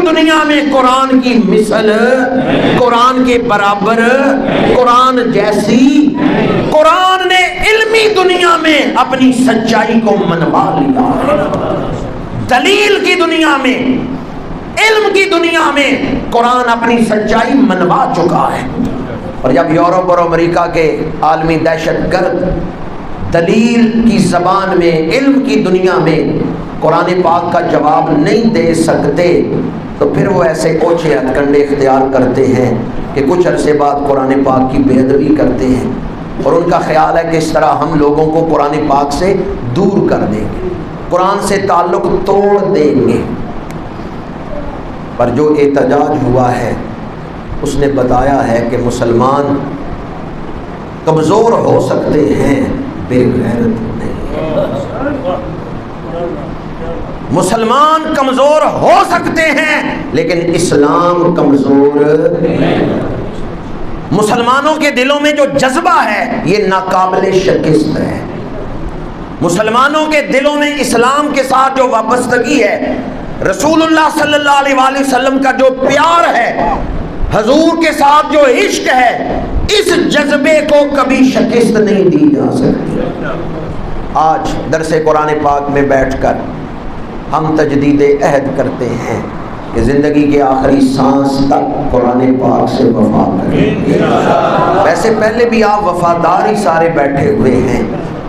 دنیا میں قرآن کی مثل، قرآن کے برابر، قرآن جیسی، قرآن نے علمی دنیا میں اپنی سچائی کو منوا لیا ہے۔ دلیل کی دنیا میں، علم کی دنیا میں قرآن اپنی سچائی منوا چکا ہے۔ اور جب یورپ اور امریکہ کے عالمی دہشت گرد دلیل کی زبان میں، علم کی دنیا میں قرآن پاک کا جواب نہیں دے سکتے تو پھر وہ ایسے اوچھے ہتھ کنڈے اختیار کرتے ہیں کہ کچھ عرصے بعد قرآن پاک کی بے ادبی کرتے ہیں، اور ان کا خیال ہے کہ اس طرح ہم لوگوں کو قرآن پاک سے دور کر دیں گے، قرآن سے تعلق توڑ دیں گے۔ پر جو احتجاج ہوا ہے اس نے بتایا ہے کہ مسلمان کمزور ہو سکتے ہیں، بے غیرت نہیں۔ مسلمان کمزور ہو سکتے ہیں لیکن اسلام کمزور نہیں۔ مسلمانوں کے دلوں میں جو جذبہ ہے یہ ناقابل شکست ہے۔ مسلمانوں کے دلوں میں اسلام کے ساتھ جو وابستگی ہے، رسول اللہ صلی اللہ علیہ وآلہ وسلم کا جو پیار ہے، حضور کے ساتھ جو عشق ہے، اس جذبے کو کبھی شکست نہیں دی جا سکتی۔ آج درس قرآن پاک میں بیٹھ کر ہم تجدید عہد کرتے ہیں کہ زندگی کے آخری سانس تک قرآن پاک سے وفا کریں گے۔ ویسے پہلے بھی آپ وفادار ہی سارے بیٹھے ہوئے ہیں،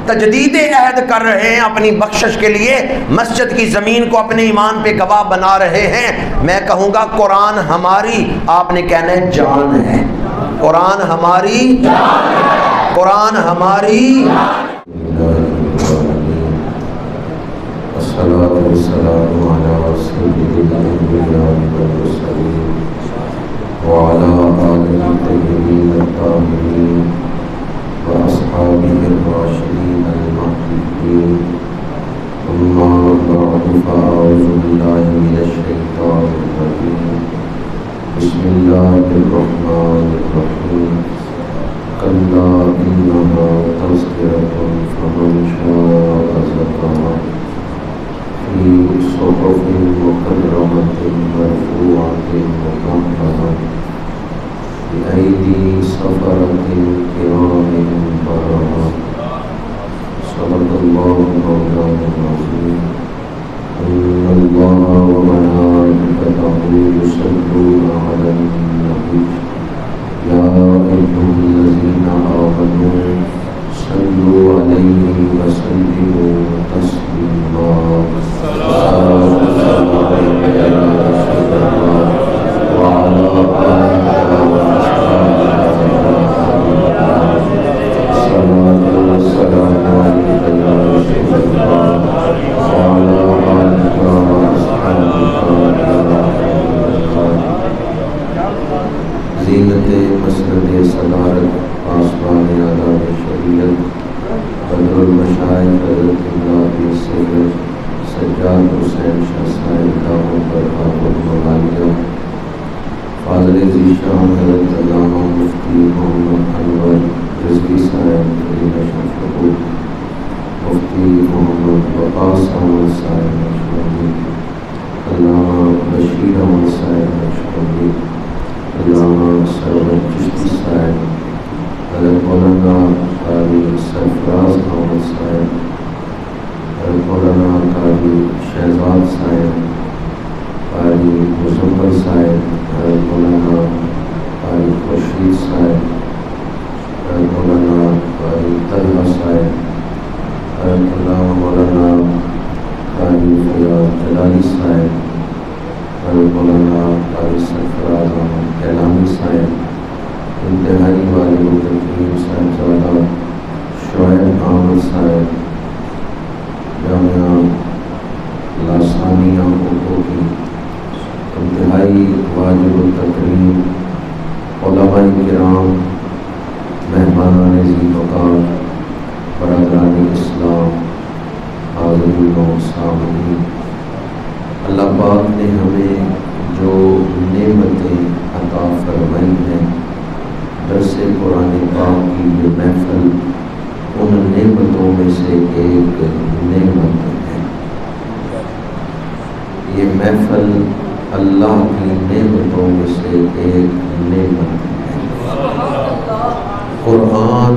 تجدید عہد کر رہے ہیں، اپنی بخشش کے لیے مسجد کی زمین کو اپنے ایمان پہ گواہ بنا رہے ہیں۔ میں کہوں گا قرآن ہماری، آپ نے کہنا ہے جان ہے۔ قرآن ہماری جان ہے، قرآن ہماری۔ الصلاة والسلام على سيد الأنبياء والمرسلين وعلى آله الطيبين الطاهرين وأصحابه الراشدين المهديين، أما بعد فأعوذ بالله من الشيطان الرجيم، بسم الله الرحمن الرحيم، كلا إنها تذكرة فمن شاء ذكرها في صحف مكرمة مرفوعة مطهرة بأيدي سفرة كرام بررة، صدق الله مولانا العظيم، إن الله وملائكته يصلون على النبي يا أيها الذين آمنوا صلوا عليه وسلموا تسليما۔ زینت مسند صدارت آسمان اعلیٰ شریعت بدر المشائخ حضرت اللہ سید سجاد حسین شاہ صاحب دامن برکاتہ المعالیہ، فاضل ذیشان حضرت علامہ مفتی محمد انور رضوی صاحب مدینہ شریف، مفتی محمد وقاص احمد صاحب نقشبندی، علامہ بشیر احمد صاحب نقشبندی، علامہ سرور چشتی صاحب، حضرت مولانا قاری سرفراز احمد صاحب، حضرت مولانا قاری شہزاد صاحب، قاری مزمل صاحب، حضرت مولانا قاری خورشید صاحب، حضرت مولانا قاری طلحہ صاحب، حضرت علامہ مولانا قاری فیاض جلالی صاحب، حضرت مولانا قاری سرفراز احمد کیلانی صاحب، انتہائی والد التقیم صاحبزادہ شعیب احمد صاحب، جامعہ لاسانیہ اردو کی انتہائی واجب التکریم علماء کرام، مہمانان ذی وقار، برادران اسلام، حاضرین و سامعین، اللہ پاک نے ہمیں جو نعمتیں عطا فرمائی ہیں، درس قرآن پاک کی یہ محفل ان نعمتوں میں سے ایک نعمت ہے۔ یہ محفل اللہ کی نعمتوں میں سے ایک نعمت ہے۔ قرآن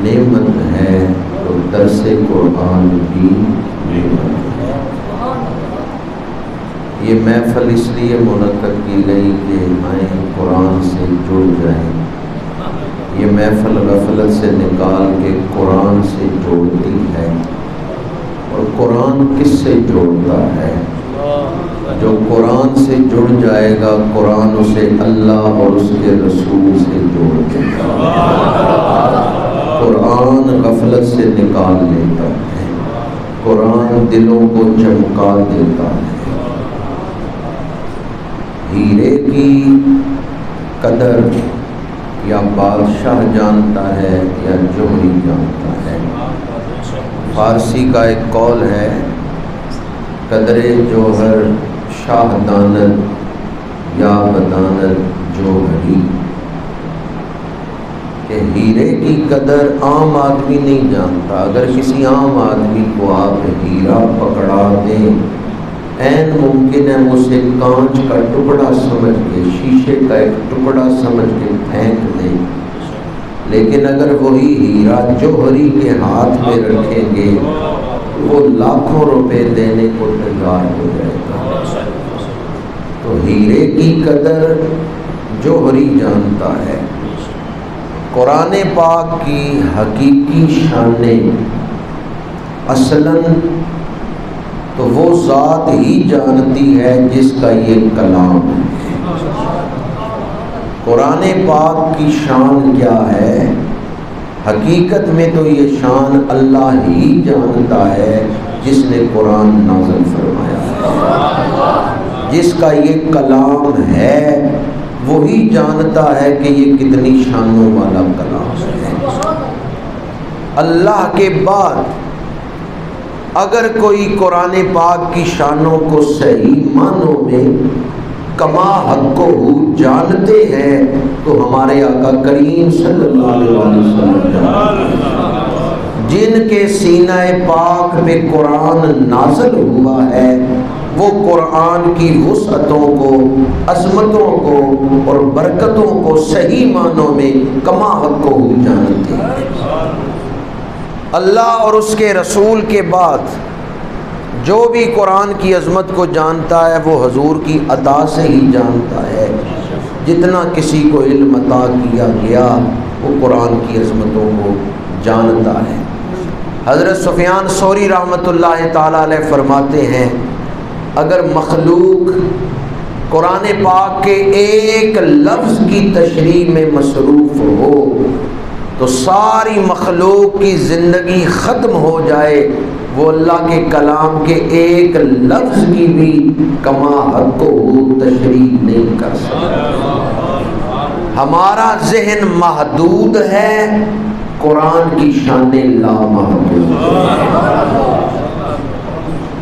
نعمت ہے تو درس قرآن بھی نعمت ہے۔ یہ محفل اس لیے منعقد کی گئی کہ آئیں قرآن سے جڑ جائیں۔ یہ محفل غفلت سے نکال کے قرآن سے جوڑتی ہے، اور قرآن کس سے جوڑتا ہے؟ جو قرآن سے جڑ جائے گا قرآن اسے اللہ اور اس کے رسول سے جوڑ دے گا۔ قرآن غفلت سے نکال لیتا ہے، قرآن دلوں کو چمکا دیتا ہے۔ ہیرے کی قدر یا بادشاہ جانتا ہے یا جوہری جانتا ہے۔ فارسی کا ایک قول ہے، قدر جوہر شاہ داند یا بداند جوہری، کہ ہیرے کی قدر عام آدمی نہیں جانتا۔ اگر کسی عام آدمی کو آپ ہیرا پکڑا دیں، عین ممکن ہے اسے کانچ کا ٹکڑا سمجھ کے، شیشے کا ایک ٹکڑا سمجھ کے پھینک دیں، لیکن اگر وہی ہیرا جوہری کے ہاتھ میں رکھیں گے وہ لاکھوں روپے دینے کو تیار ہو جائے گا۔ تو ہیرے کی قدر جوہری جانتا ہے۔ قرآن پاک کی حقیقی شانیں اصلاً تو وہ ذات ہی جانتی ہے جس کا یہ کلام ہے۔ قرآن پاک کی شان کیا ہے؟ حقیقت میں تو یہ شان اللہ ہی جانتا ہے جس نے قرآن نازل فرمایا ہے۔ جس کا یہ کلام ہے وہی جانتا ہے کہ یہ کتنی شانوں والا کلام ہے۔ اللہ کے بعد اگر کوئی قرآن پاک کی شانوں کو صحیح معنوں میں کما حق ہو جانتے ہیں تو ہمارے آقا کریم صلی اللہ علیہ وسلم جانتے ہیں۔ جن کے سینہ پاک میں قرآن نازل ہوا ہے وہ قرآن کی وسعتوں کو، عظمتوں کو اور برکتوں کو صحیح معنوں میں کما حق ہو جانتے ہیں۔ اللہ اور اس کے رسول کے بعد جو بھی قرآن کی عظمت کو جانتا ہے وہ حضور کی عطا سے ہی جانتا ہے۔ جتنا کسی کو علم عطا کیا گیا وہ قرآن کی عظمتوں کو جانتا ہے۔ حضرت سفیان ثوری رحمۃ اللہ تعالی علیہ فرماتے ہیں، اگر مخلوق قرآن پاک کے ایک لفظ کی تشریح میں مصروف ہو تو ساری مخلوق کی زندگی ختم ہو جائے، وہ اللہ کے کلام کے ایک لفظ کی بھی کما حق و تشریح نہیں کر سکتا۔ ہمارا ذہن محدود ہے، قرآن کی شانیں لامحدود ہیں۔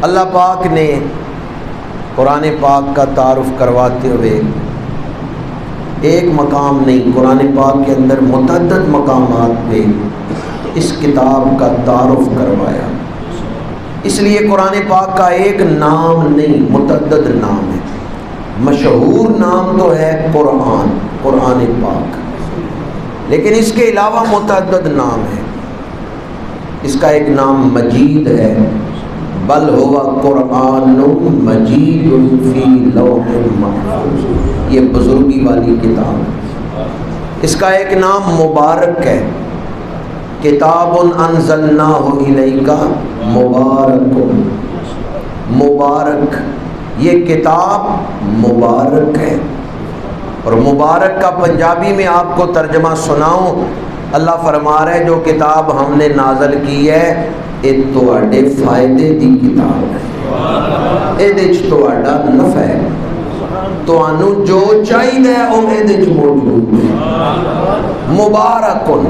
اللہ پاک نے قرآن پاک کا تعارف کرواتے ہوئے ایک مقام نہیں، قرآن پاک کے اندر متعدد مقامات پہ اس کتاب کا تعارف کروایا۔ اس لیے قرآن پاک کا ایک نام نہیں، متعدد نام ہے۔ مشہور نام تو ہے قرآن پاک، لیکن اس کے علاوہ متعدد نام ہے۔ اس کا ایک نام مجید ہے، بل ہوا قرآن مجید فی لوح محفوظ، یہ بزرگی والی کتاب ہے۔ اس کا ایک نام مبارک ہے، کتاب انزلناہ الیک مبارک، مبارک، یہ کتاب مبارک ہے۔ اور مبارک کا پنجابی میں آپ کو ترجمہ سناؤں، اللہ فرما رہا ہے جو کتاب ہم نے نازل کی ہے یہ تواڈے فائدے دی کتاب ہے، یہ تواڈا نفع ہے، تانوں جو چاہیے وہ یہ موجود ہے۔ مبارکن،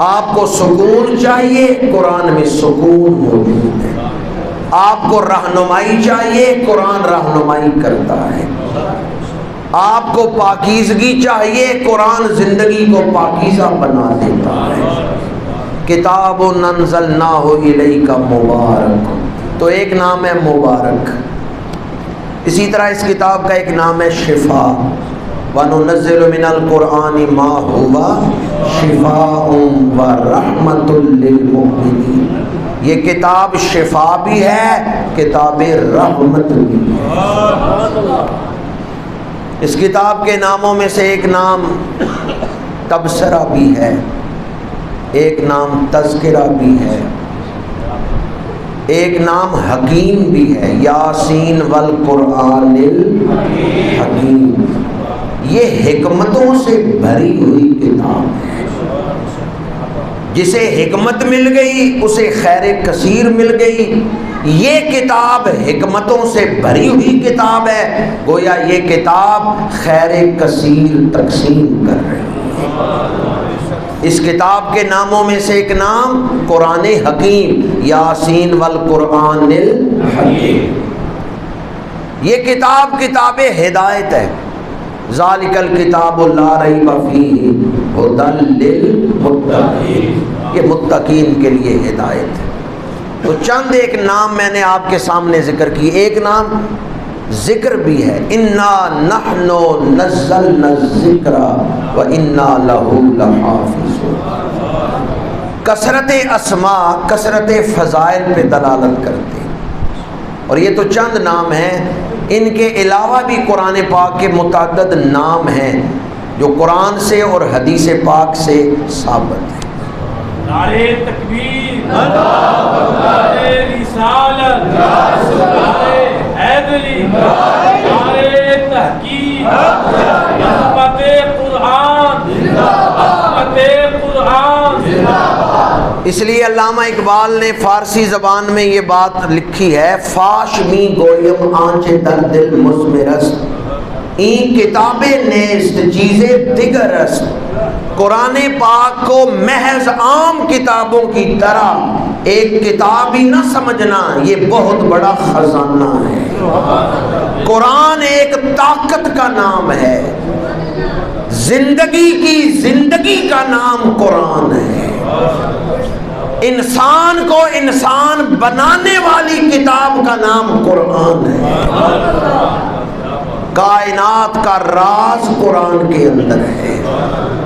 آپ کو سکون چاہیے قرآن میں سکون موجود ہے، آپ کو رہنمائی چاہیے قرآن رہنمائی کرتا ہے، آپ کو پاکیزگی چاہیے قرآن زندگی کو پاکیزہ بنا دیتا ہے۔ کتاب انزلناہ الیک مبارک، تو ایک نام ہے مبارک۔ اسی طرح اس کتاب کا ایک نام ہے شفا، وَنُنَزِّلُ مِنَ الْقُرْآنِ مَا هُوَ شِفَاءٌ وَرَحْمَةٌ لِّلْمُؤْمِنِينَ، یہ کتاب شفا بھی ہے، کتاب رحمت بھی ہے۔ اس کتاب کے ناموں میں سے ایک نام تبصرہ بھی ہے، ایک نام تذکرہ بھی ہے، ایک نام حکیم بھی ہے، یاسین والقرآن الحکیم، یہ حکمتوں سے بھری ہوئی کتاب ہے۔ جسے حکمت مل گئی اسے خیر کثیر مل گئی۔ یہ کتاب حکمتوں سے بھری ہوئی کتاب ہے، گویا یہ کتاب خیر کثیر تقسیم کر رہی ہے۔ اس کتاب کے ناموں میں سے ایک نام قرآن حکیم، یاسین والقرآن الحکیم۔ یہ کتاب کتاب ہدایت ہے، ذالک الکتاب لا ریب فیہ ھدی للمتقین، یہ متقین کے لیے ہدایت ہے۔ تو چند ایک نام میں نے آپ کے سامنے ذکر کی، ایک نام ذکر بھی ہے، انا نحن نزلنا الذکر وانا لہ لحافظون۔ کثرت اسماء کثرت فضائل پہ دلالت کرتے ہیں، اور یہ تو چند نام ہیں، ان کے علاوہ بھی قرآن پاک کے متعدد نام ہیں جو قرآن سے اور حدیث پاک سے ثابت ہیں۔ نعرہ تکبیر، نعرہ رسالت، نعرہ حیدری، نعرہ تحقیق، عظمت قرآن، عظمت قرآن۔ اس لیے علامہ اقبال نے فارسی زبان میں یہ بات لکھی ہے، فاش می گویم آنچ در دل مزمرست، این کتاب نیست چیز دیگر است۔ قرآن پاک کو محض عام کتابوں کی طرح ایک کتاب ہی نہ سمجھنا، یہ بہت بڑا خزانہ ہے۔ قرآن ایک طاقت کا نام ہے، زندگی کی زندگی کا نام قرآن ہے، انسان کو انسان بنانے والی کتاب کا نام قرآن ہے۔ کائنات کا راز قرآن کے اندر ہے،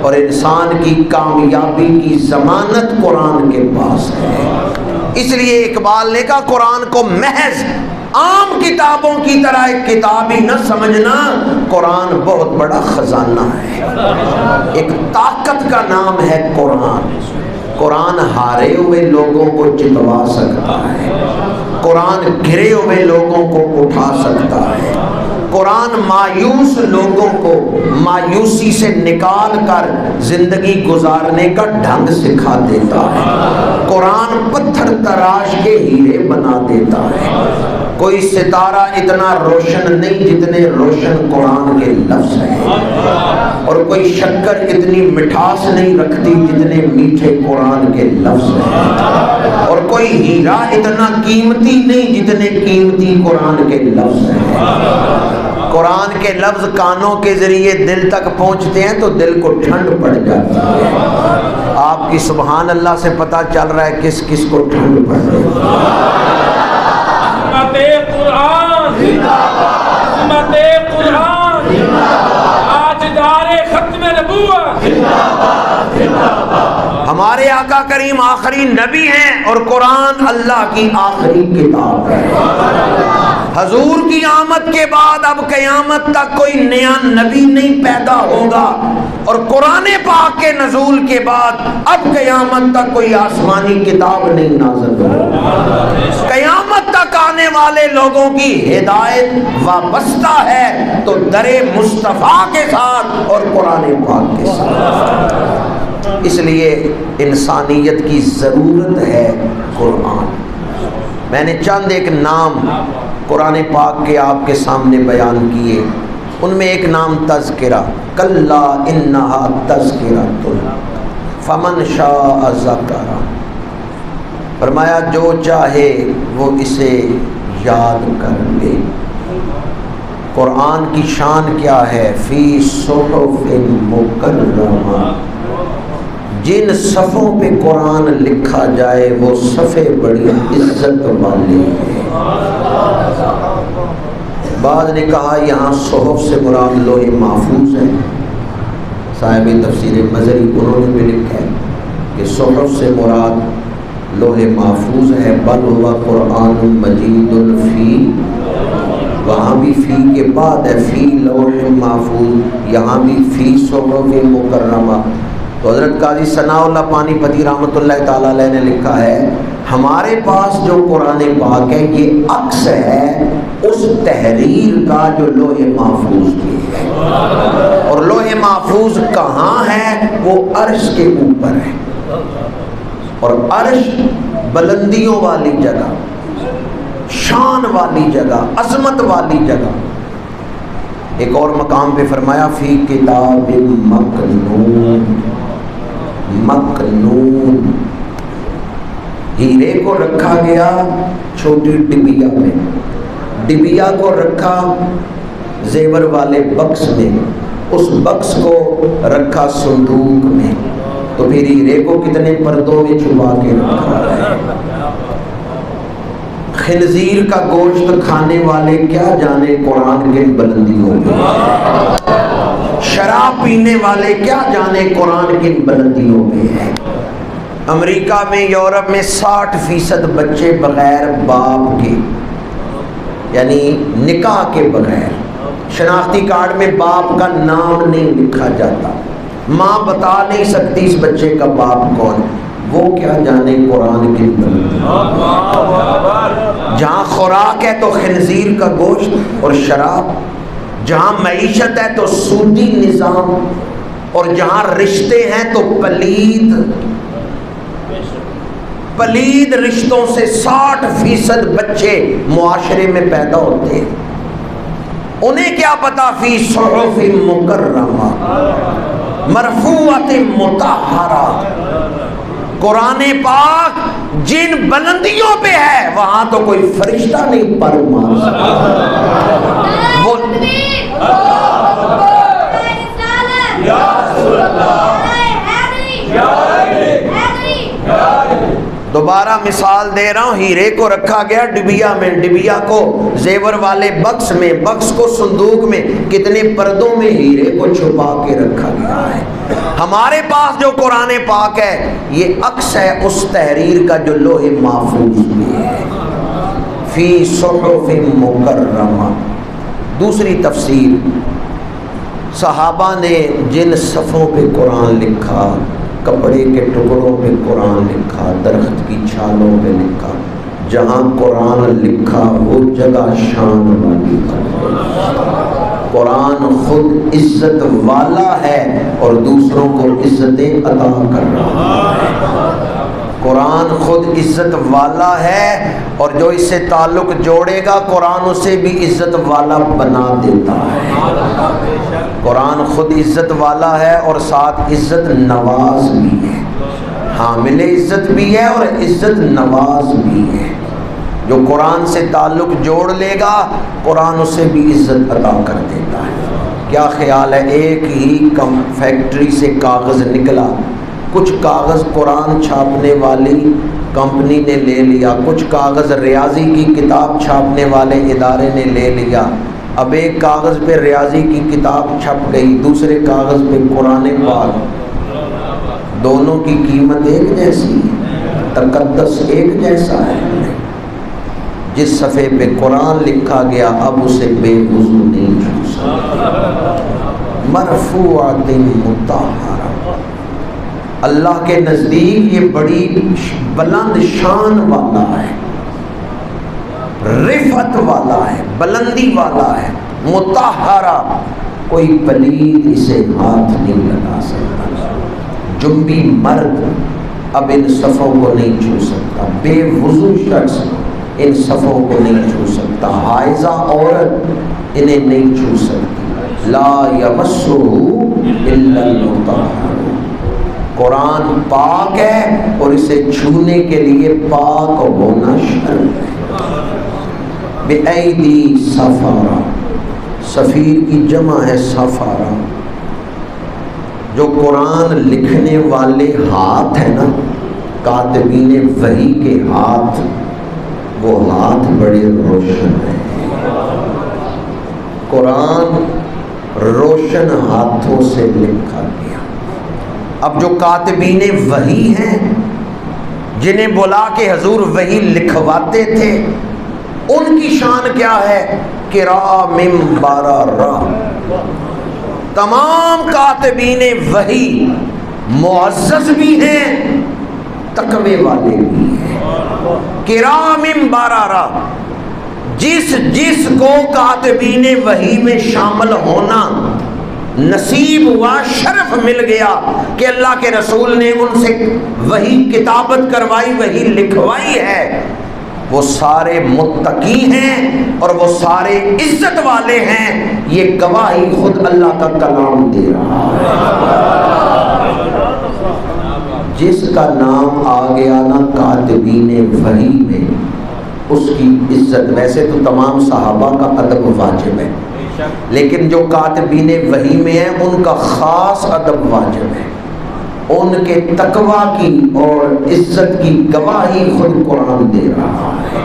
اور انسان کی کامیابی کی ضمانت قرآن کے پاس ہے۔ اس لیے اقبال نے کہا قرآن کو محض عام کتابوں کی طرح ایک کتاب ہی نہ سمجھنا، قرآن بہت بڑا خزانہ ہے، ایک طاقت کا نام ہے قرآن۔ قرآن ہارے ہوئے لوگوں کو جتوا سکتا ہے، قرآن گرے ہوئے لوگوں کو اٹھا سکتا ہے، قرآن مایوس لوگوں کو مایوسی سے نکال کر زندگی گزارنے کا ڈھنگ سکھا دیتا ہے، قرآن پتھر تراش کے ہیرے بنا دیتا ہے۔ کوئی ستارہ اتنا روشن نہیں جتنے روشن قرآن کے لفظ ہیں، اور کوئی شکر اتنی مٹھاس نہیں رکھتی جتنے میٹھے قرآن کے لفظ ہیں، اور کوئی ہیرا اتنا قیمتی نہیں جتنے قیمتی قرآن کے لفظ ہیں۔ قرآن کے لفظ کانوں کے ذریعے دل تک پہنچتے ہیں تو دل کو ٹھنڈ پڑ جاتی ہے۔ آپ کی سبحان اللہ سے پتہ چل رہا ہے کس کس کو ٹھنڈ پڑ رہی ہے۔ عظمت قرآن، عظمت قرآن، تاجدار ختم نبوت۔ ہمارے آقا کریم آخری نبی ہیں، اور قرآن اللہ کی آخری کتاب ہے۔ حضور کی آمد کے بعد اب قیامت تک کوئی نیا نبی نہیں پیدا ہوگا، اور قرآن پاک کے نزول کے بعد اب قیامت تک کوئی آسمانی کتاب نہیں نازل ہوگی۔ قیامت تک آنے والے لوگوں کی ہدایت وابستہ ہے تو در مصطفیٰ کے ساتھ اور قرآن پاک کے ساتھ۔ اس لیے انسانیت کی ضرورت ہے قرآن۔ میں نے چند ایک نام قرآن پاک کے آپ کے سامنے بیان کیے، ان میں ایک نام تذکرہ، کلا انہا تذکرۃ فمن شاء ذکر، فرمایا جو چاہے وہ اسے یاد کر لے۔ قرآن کی شان کیا ہے؟ فی صحف مکرمہ، جن صفوں پہ قرآن لکھا جائے وہ صفحے بڑی عزت والے ہیں۔ بعض نے کہا یہاں صحف سے مراد لوح محفوظ ہے، صاحب تفسیر مظہری انہوں نے بھی لکھا ہے کہ صحف سے مراد لوح محفوظ ہے، بل ہوا قرآن مجید فی، وہاں بھی فی کے بعد ہے فی لوح محفوظ، یہاں بھی فی صحف مکرمہ۔ تو حضرت قاضی ثناء اللہ پانی پتی رحمۃ اللہ تعالیٰ علیہ نے لکھا ہے ہمارے پاس جو قرآن پاک ہے یہ عکس ہے اس تحریر کا جو لوح محفوظ کی ہے، اور لوح محفوظ کہاں ہے؟ وہ عرش کے اوپر ہے، اور عرش بلندیوں والی جگہ، شان والی جگہ، عظمت والی جگہ۔ ایک اور مقام پہ فرمایا فی کتاب مکنون، مکنون، ہیرے کو رکھا گیا چھوٹی ڈبیا میں، ڈبیا کو رکھا زیور والے بکس میں، اس بکس کو رکھا صندوق میں، تو پھر ہیرے کو کتنے پردوں میں چھپا کے رکھا ہے۔ خنزیر کا گوشت کھانے والے کیا جانے قرآن کے بلندیوں میں، شراب پینے والے کیا جانے قرآن کی بلندیوں میں ہے۔ امریکہ میں، یورپ میں 60% بچے بغیر باپ کے، یعنی نکاح کے بغیر، شناختی کارڈ میں باپ کا نام نہیں لکھا جاتا، ماں بتا نہیں سکتی اس بچے کا باپ کون، وہ کیا جانے قرآن کی بلندیوں۔ جہاں خوراک ہے تو خنزیر کا گوشت اور شراب، جہاں معیشت ہے تو سودی نظام، اور جہاں رشتے ہیں تو پلید رشتوں سے 60% بچے معاشرے میں پیدا ہوتے ہیں۔ انہیں کیا پتا فی صحف مکرمہ مرفوعۃ مطہرہ، قرآن پاک جن بلندیوں پہ ہے وہاں تو کوئی فرشتہ نہیں پر مار سکتا۔ وہ دوبارہ مثال دے رہا ہوں، ہیرے کو رکھا گیا ڈبیا میں، ڈبیا کو زیور والے بکس میں، بکس کو صندوق میں، کتنے پردوں میں ہیرے کو چھپا کے رکھا گیا ہے۔ ہمارے پاس جو قرآن پاک ہے یہ عکس ہے اس تحریر کا جو لوح محفوظ میں ہے، فی صحف مکرمہ۔ دوسری تفسیر، صحابہ نے جن صفوں پہ قرآن لکھا، کپڑے کے ٹکڑوں پہ قرآن لکھا، درخت کی چھالوں پہ لکھا، جہاں قرآن لکھا وہ جگہ شان والی ہے۔ قرآن خود عزت والا ہے اور دوسروں کو عزتیں عطا کر رہا ہے۔ قرآن خود عزت والا ہے اور جو اس سے تعلق جوڑے گا قرآن اسے بھی عزت والا بنا دیتا ہے۔ قرآن خود عزت والا ہے اور ساتھ عزت نواز بھی ہے، حامل عزت بھی ہے اور عزت نواز بھی ہے۔ جو قرآن سے تعلق جوڑ لے گا قرآن اسے بھی عزت عطا کر دیتا ہے۔ کیا خیال ہے، ایک ہی فیکٹری سے کاغذ نکلا، کچھ کاغذ قرآن چھاپنے والی کمپنی نے لے لیا، کچھ کاغذ ریاضی کی کتاب چھاپنے والے ادارے نے لے لیا، اب ایک کاغذ پہ ریاضی کی کتاب چھپ گئی، دوسرے کاغذ پہ قرآن پاک، دونوں کی قیمت ایک جیسی ہے، تقدس ایک جیسا ہے۔ جس صفحے پہ قرآن لکھا گیا اب اسے بے وضو نہیں چھو سکتا۔ مرفوعۃ مطہرہ، اللہ کے نزدیک یہ بڑی بلند شان والا ہے، رفعت والا ہے، بلندی والا ہے، مطہرہ، کوئی پلید اسے ہاتھ نہیں لگا سکتا۔ جنبی مرد اب ان صفوں کو نہیں چھو سکتا، بے وضو شخص ان صفوں کو نہیں چھو سکتا، حائضہ عورت انہیں نہیں چھو سکتی۔ لا یمسہ الا المطہرون، قرآن پاک ہے اور اسے چھونے کے لیے پاک ہونا شرط ہے۔ بِأَيْدِي سَفَرَةٍ، سفیر کی جمع ہے سفارہ، جو قرآن لکھنے والے ہاتھ ہیں نا، کاتبین وحی کے ہاتھ، وہ ہاتھ بڑے روشن ہیں۔ قرآن روشن ہاتھوں سے لکھا گیا۔ اب جو کاتبین وحی ہیں، جنہیں بلا کے حضور وحی لکھواتے تھے، ان کی شان کیا ہے؟ کرام بررہ۔ تمام کاتبین وحی معزز بھی ہیں، تقوی والے بھی ہیں۔ کرام بررہ، جس کو کاتبین وحی میں شامل ہونا نصیب ہوا، شرف مل گیا کہ اللہ کے رسول نے ان سے وحی کتابت کروائی، وحی لکھوائی ہے، وہ سارے متقی ہیں اور وہ سارے عزت والے ہیں۔ یہ گواہی خود اللہ کا کلام دے رہا ہے۔ جس کا نام آ گیا نا کاتبین وحی میں، اس کی عزت، ویسے تو تمام صحابہ کا ادب واجب ہے، لیکن جو کاتبین وحی میں ہیں ان کا خاص ادب واجب ہے۔ ان کے تقویٰ کی اور عزت کی گواہی خود قرآن دے رہا ہے۔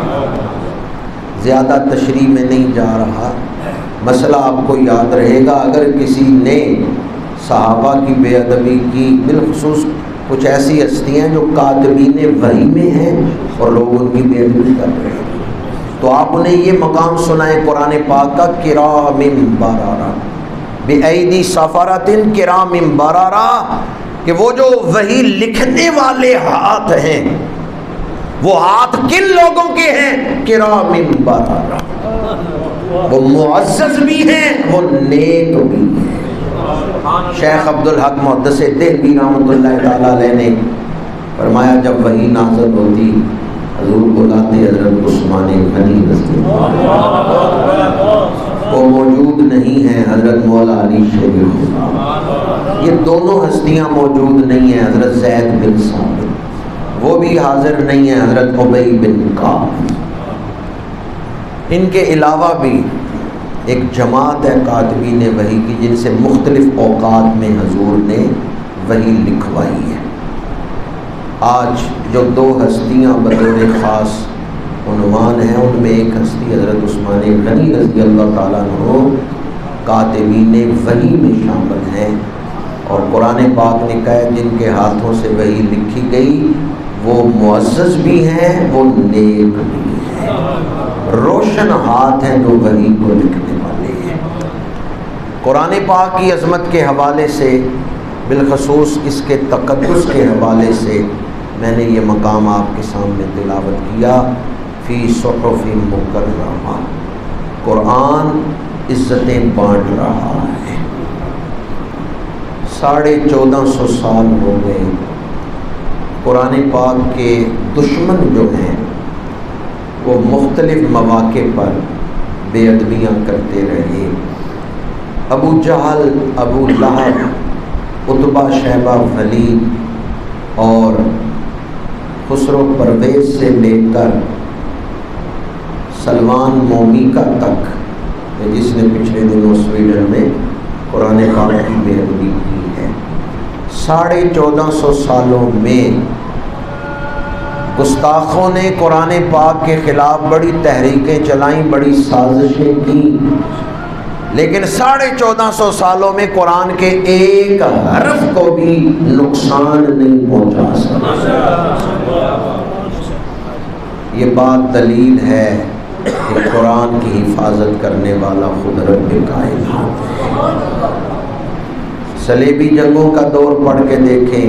زیادہ تشریح میں نہیں جا رہا، مسئلہ آپ کو یاد رہے گا۔ اگر کسی نے صحابہ کی بے ادبی کی، بالخصوص کچھ ایسی ہستیاں جو کاتبین وحی میں ہیں اور لوگ ان کی بے ادبی کر رہے ہیں، تو آپ انہیں یہ مقام سنائیں قرآن پاک کا، کرام بررہ بِأَيْدِي سَفَرَةٍ کرام بررہ، کہ وہ جو وحی لکھنے والے ہاتھ ہیں، وہ ہاتھ کن لوگوں کے ہیں؟ کرام بررہ، وہ معزز بھی ہیں، وہ نیک بھی ہیں۔ شیخ عبدالحق محدث دہلوی رحمۃ اللہ تعالیٰ علیہ نے فرمایا، جب وحی نازل ہوتی حضور بلاتے حضرت عثمان غنی رضی اللہ عنہ، وہ موجود نہیں ہیں حضرت مولا علی شریف، یہ دونوں ہستیاں موجود نہیں ہیں، حضرت زید بن ثابت وہ بھی حاضر نہیں ہیں، حضرت ابی بن کعب۔ ان کے علاوہ بھی ایک جماعت ہے کاتبین وحی کی، جن سے مختلف اوقات میں حضور نے وحی لکھوائی ہے۔ آج جو دو ہستیاں بطور خاص عنوان ہیں، ان میں ایک ہستی حضرت عثمان غنی رضی اللہ تعالیٰ عنہ کاتبین وحی میں شامل ہیں، اور قرآن پاک نے کہا ہے جن کے ہاتھوں سے وحی لکھی گئی وہ معزز بھی ہیں، وہ نیک بھی ہیں، روشن ہاتھ ہیں جو وحی کو لکھنے والے ہیں۔ قرآن پاک کی عظمت کے حوالے سے، بالخصوص اس کے تقدس کے حوالے سے میں نے یہ مقام آپ کے سامنے تلاوت کیا، فی صحف مکرمہ۔ قرآن عزتیں بانٹ رہا ہے۔ 1450 سال ہو گئے، قرآن پاک کے دشمن جو ہیں وہ مختلف مواقع پر بے ادبیاں کرتے رہے۔ ابو جہل، ابو لہب، عتبہ، شیبہ، ولید اور خسرو پرویز سے لے کر سلمان مومیکا تک، جس نے پچھلے دنوں سویڈن میں قرآن پاک کی بے ادبی کی ہے، 1450 سالوں میں گستاخوں نے قرآن پاک کے خلاف بڑی تحریکیں چلائیں، بڑی سازشیں کی، لیکن 1450 سالوں میں قرآن کے ایک حرف کو بھی نقصان نہیں پہنچا سکا۔ یہ بات دلیل ہے کہ قرآن کی حفاظت کرنے والا خود رب کائنات ہے۔ صلیبی جنگوں کا دور پڑھ کے دیکھیں،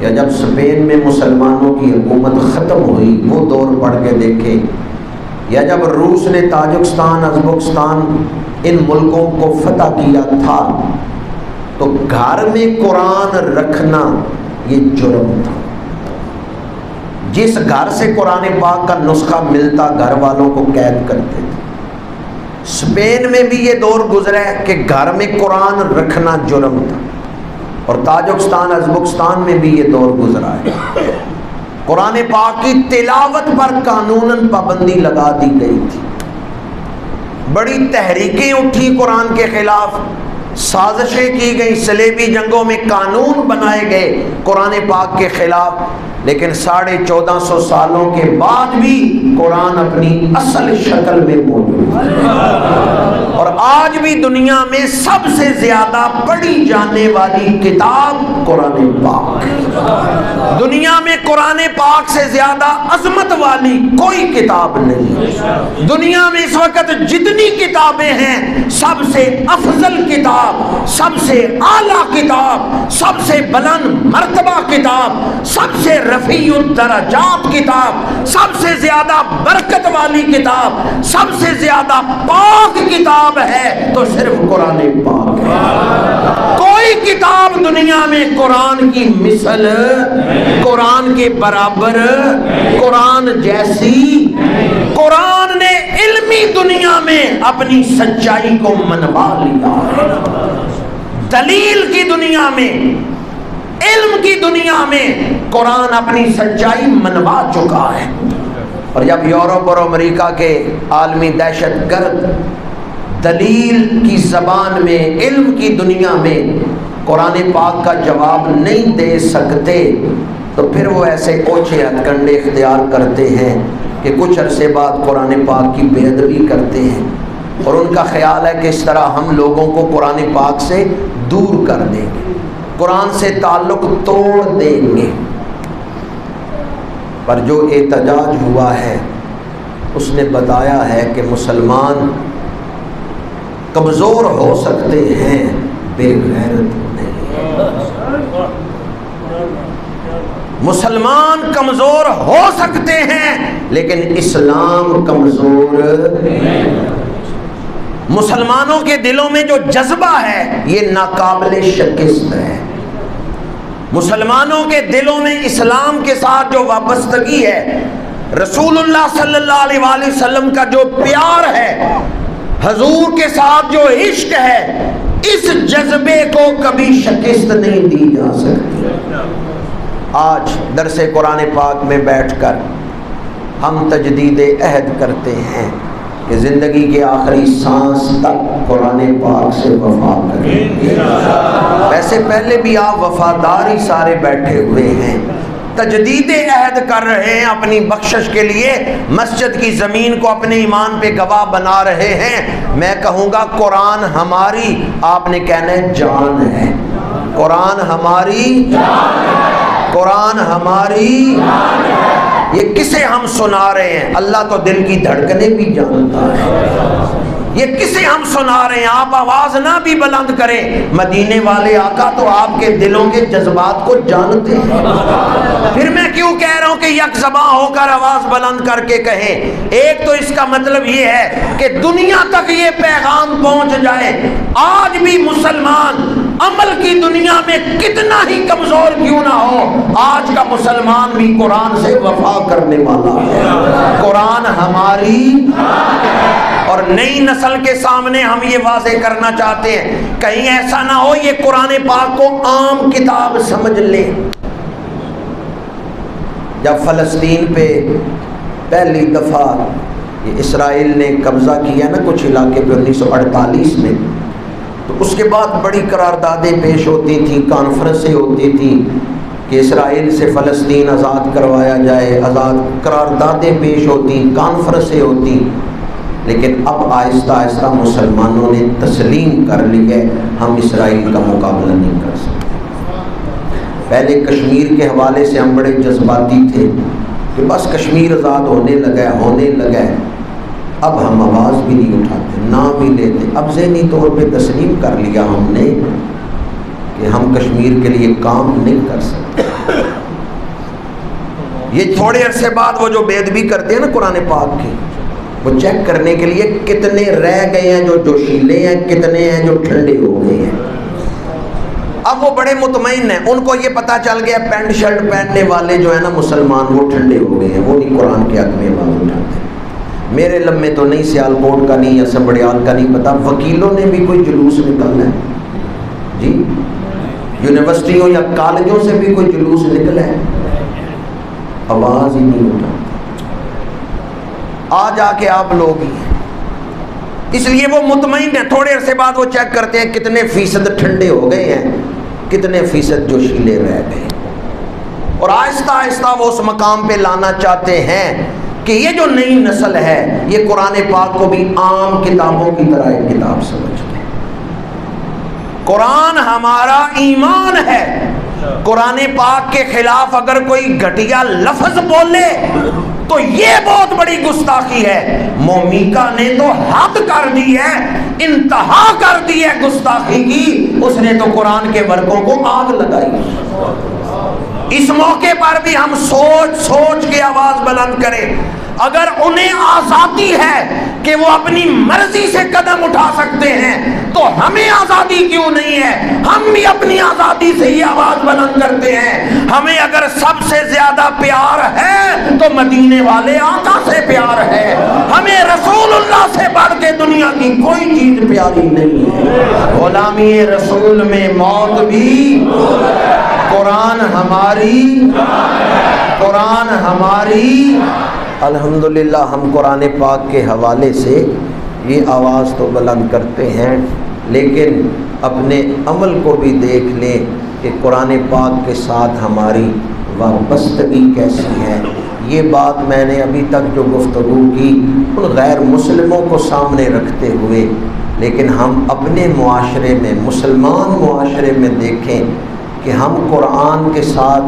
یا جب اسپین میں مسلمانوں کی حکومت ختم ہوئی وہ دور پڑھ کے دیکھیں، یا جب روس نے تاجکستان، ازبکستان ان ملکوں کو فتح کیا تھا، تو گھر میں قرآن رکھنا یہ جرم تھا۔ جس گھر سے قرآن پاک کا نسخہ ملتا گھر والوں کو قید کرتے تھے۔ اسپین میں بھی یہ دور گزرا ہے کہ گھر میں قرآن رکھنا جرم تھا، اور تاجکستان، ازبکستان میں بھی یہ دور گزرا ہے۔ قرآن پاک کی تلاوت پر قانوناً پابندی لگا دی گئی تھی، بڑی تحریکیں اٹھی قرآن کے خلاف، سازشیں کی گئی، صلیبی جنگوں میں قانون بنائے گئے قرآن پاک کے خلاف، لیکن 1450 سالوں کے بعد بھی قرآن اپنی اصل شکل میں موجود ہے۔ اور آج بھی دنیا میں سب سے زیادہ پڑھی جانے والی کتاب قرآن پاک. دنیا میں قرآن پاک سے زیادہ عظمت والی کوئی کتاب نہیں. دنیا میں اس وقت جتنی کتابیں ہیں سب سے افضل کتاب، سب سے اعلیٰ کتاب، سب سے بلند مرتبہ کتاب، سب سے رفیع الدرجات کتاب، سب سے زیادہ برکت والی کتاب، سب سے زیادہ پاک کتاب ہے تو صرف قرآن پاک ہے. کوئی کتاب دنیا میں قرآن کی مثل، قرآن کے برابر، قرآن جیسی. قرآن نے علمی دنیا میں اپنی سچائی کو منوا لیا ہے. دلیل کی دنیا میں، علم کی دنیا میں قرآن اپنی سچائی منوا چکا ہے. اور جب یورپ اور امریکہ کے عالمی دہشت گرد دلیل کی زبان میں، علم کی دنیا میں قرآن پاک کا جواب نہیں دے سکتے تو پھر وہ ایسے اوچھے ہتھ کنڈے اختیار کرتے ہیں کہ کچھ عرصے بعد قرآن پاک کی بے ادبی کرتے ہیں، اور ان کا خیال ہے کہ اس طرح ہم لوگوں کو قرآن پاک سے دور کر دیں گے، قرآن سے تعلق توڑ دیں گے. پر جو احتجاج ہوا ہے اس نے بتایا ہے کہ مسلمان کمزور ہو سکتے ہیں، بے غیرت نہیں. مسلمان کمزور ہو سکتے ہیں لیکن اسلام کمزور نہیں. مسلمانوں کے دلوں میں جو جذبہ ہے یہ ناقابل شکست ہے. مسلمانوں کے دلوں میں اسلام کے ساتھ جو وابستگی ہے، رسول اللہ صلی اللہ علیہ وآلہ وسلم کا جو پیار ہے، حضور کے ساتھ جو عشق ہے، اس جذبے کو کبھی شکست نہیں دی جا سکتی. آج درس قرآن پاک میں بیٹھ کر ہم تجدید عہد کرتے ہیں کہ زندگی کے آخری سانس تک قرآن پاک سے وفا کریں گے. ویسے پہلے بھی آپ وفادار ہی سارے بیٹھے ہوئے ہیں، تجدید عہد کر رہے ہیں، اپنی بخشش کے لیے مسجد کی زمین کو اپنے ایمان پہ گواہ بنا رہے ہیں. میں کہوں گا قرآن ہماری، آپ نے کہنا ہے جان ہے. قرآن ہماری جان ہے، قرآن ہماری جان ہے. یہ کسے ہم سنا رہے ہیں؟ اللہ تو دل کی دھڑکنیں بھی جانتا ہے. یہ کسے ہم سنا رہے ہیں؟ آپ آواز نہ بھی بلند کریں، مدینے والے آقا تو آپ کے دلوں کے جذبات کو جانتے ہیں. پھر میں کیوں کہہ رہا ہوں کہ یک زباں ہو کر آواز بلند کر کے کہیں؟ ایک تو اس کا مطلب یہ ہے کہ دنیا تک یہ پیغام پہنچ جائے. آج بھی مسلمان عمل کی دنیا میں کتنا ہی کمزور کیوں نہ ہو، آج کا مسلمان بھی قرآن سے وفا کرنے والا ہے. قرآن ہماری، اور نئی نسل کے سامنے ہم یہ واضح کرنا چاہتے ہیں کہیں ایسا نہ ہو یہ قرآن پاک کو عام کتاب سمجھ لے. جب فلسطین پہ پہلی دفعہ یہ اسرائیل نے قبضہ کیا نا کچھ علاقے پہ 1948 میں، تو اس کے بعد بڑی قراردادیں پیش ہوتی تھیں، کانفرنسیں ہوتی تھیں کہ اسرائیل سے فلسطین آزاد کروایا جائے، آزاد قراردادیں پیش ہوتی، کانفرنسیں ہوتی. لیکن اب آہستہ آہستہ مسلمانوں نے تسلیم کر لی ہے ہم اسرائیل کا مقابلہ نہیں کر سکتے. پہلے کشمیر کے حوالے سے ہم بڑے جذباتی تھے کہ بس کشمیر آزاد ہونے لگا ہے. اب ہم آواز بھی نہیں اٹھاتے، نام ہی لیتے. اب ذہنی طور پہ تسلیم کر لیا ہم نے کہ ہم کشمیر کے لیے کام نہیں کر سکتے. یہ تھوڑے عرصے بعد وہ جو بے ادبی کرتے ہیں نا قرآن پاک کی، وہ چیک کرنے کے لیے کتنے رہ گئے ہیں جو جوشیلے ہیں، کتنے ہیں جو ٹھنڈے ہو گئے ہیں. اب وہ بڑے مطمئن ہیں، ان کو یہ پتا چل گیا پینٹ شرٹ پہننے والے جو ہیں نا مسلمان وہ ٹھنڈے ہو گئے ہیں، وہ نہیں قرآن کے حق میں آواز اٹھاتے. میرے لمحے تو نہیں، سیال کوٹ کا نہیں، اسمبڑیال کا نہیں پتا. وکیلوں نے بھی کوئی جلوس نکالنا ہے جی، یونیورسٹیوں یا کالجوں سے بھی کوئی جلوس نکلا ہے، آواز ہی نہیں اٹھاتے. آ جا کے آپ لوگ ہی ہیں. اس لیے وہ مطمئن ہیں. تھوڑے عرصے بعد وہ چیک کرتے ہیں کتنے فیصد ٹھنڈے ہو گئے ہیں، کتنے فیصد جوشیلے رہ گئے. اور آہستہ آہستہ وہ اس مقام پہ لانا چاہتے ہیں کہ یہ جو نئی نسل ہے یہ قرآن پاک کو بھی عام کتابوں کی طرح ایک کتاب سمجھتے ہیں۔ قرآن ہمارا ایمان ہے، قرآن پاک کے خلاف اگر کوئی گھٹیا لفظ بولے تو یہ بہت بڑی گستاخی ہے۔ مومیکا نے تو حد کر دی ہے، انتہا کر دی ہے گستاخی کی، اس نے تو قرآن کے ورقوں کو آگ لگائی۔ اس موقع پر بھی ہم سوچ سوچ کے آواز بلند کریں، اگر انہیں آزادی ہے کہ وہ اپنی مرضی سے قدم اٹھا سکتے ہیں تو ہمیں آزادی کیوں نہیں ہے؟ ہم بھی اپنی آزادی سے ہی آواز بلند کرتے ہیں۔ ہمیں اگر سب سے زیادہ پیار ہے تو مدینے والے آقا سے پیار ہے، ہمیں رسول اللہ سے بڑھ کے دنیا کی کوئی چیز پیاری نہیں ہے۔ غلامی رسول میں موت بھی، قرآن ہماری، قرآن ہماری۔ الحمدللہ ہم قرآن پاک کے حوالے سے یہ آواز تو بلند کرتے ہیں، لیکن اپنے عمل کو بھی دیکھ لیں کہ قرآن پاک کے ساتھ ہماری وابستگی کیسی ہے۔ یہ بات میں نے ابھی تک جو گفتگو کی ان غیر مسلموں کو سامنے رکھتے ہوئے، لیکن ہم اپنے معاشرے میں، مسلمان معاشرے میں دیکھیں کہ ہم قرآن کے ساتھ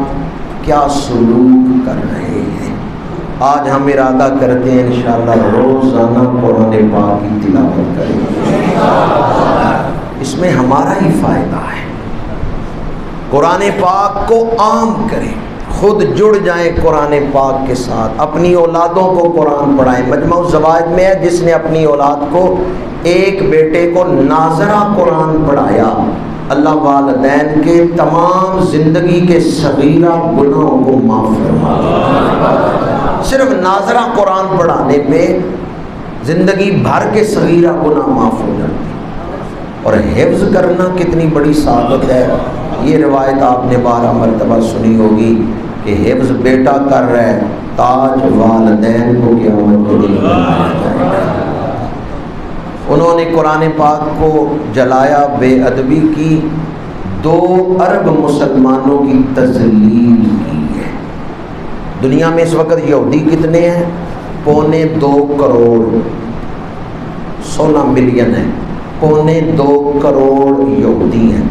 کیا سلوک کر رہے ہیں۔ آج ہم ارادہ کرتے ہیں انشاءاللہ روزانہ قرآن پاک کی تلاوت کریں گے، اس میں ہمارا ہی فائدہ ہے۔ قرآن پاک کو عام کریں، خود جڑ جائیں قرآن پاک کے ساتھ، اپنی اولادوں کو قرآن پڑھائیں۔ مجمع الزوائد میں ہے جس نے اپنی اولاد کو، ایک بیٹے کو ناظرہ قرآن پڑھایا، اللہ والدین کے تمام زندگی کے صغیرہ گناہوں کو معاف فرما دیا۔ صرف ناظرہ قرآن پڑھانے پہ زندگی بھر کے صغیرہ گناہ معاف ہو جاتے ہیں۔ اور حفظ کرنا کتنی بڑی سعادت ہے، یہ روایت آپ نے 12 مرتبہ سنی ہوگی کہ حفظ بیٹا کر رہا ہے، تاج والدین کو قیامت کے دن بنایا جائے گا۔ انہوں نے قرآن پاک کو جلایا، بے ادبی کی، 2 ارب مسلمانوں کی تذلیل کی ہے۔ دنیا میں اس وقت یہودی کتنے ہیں؟ 2.25 کروڑ، 16 ملین ہیں، 2.25 کروڑ یہودی ہیں۔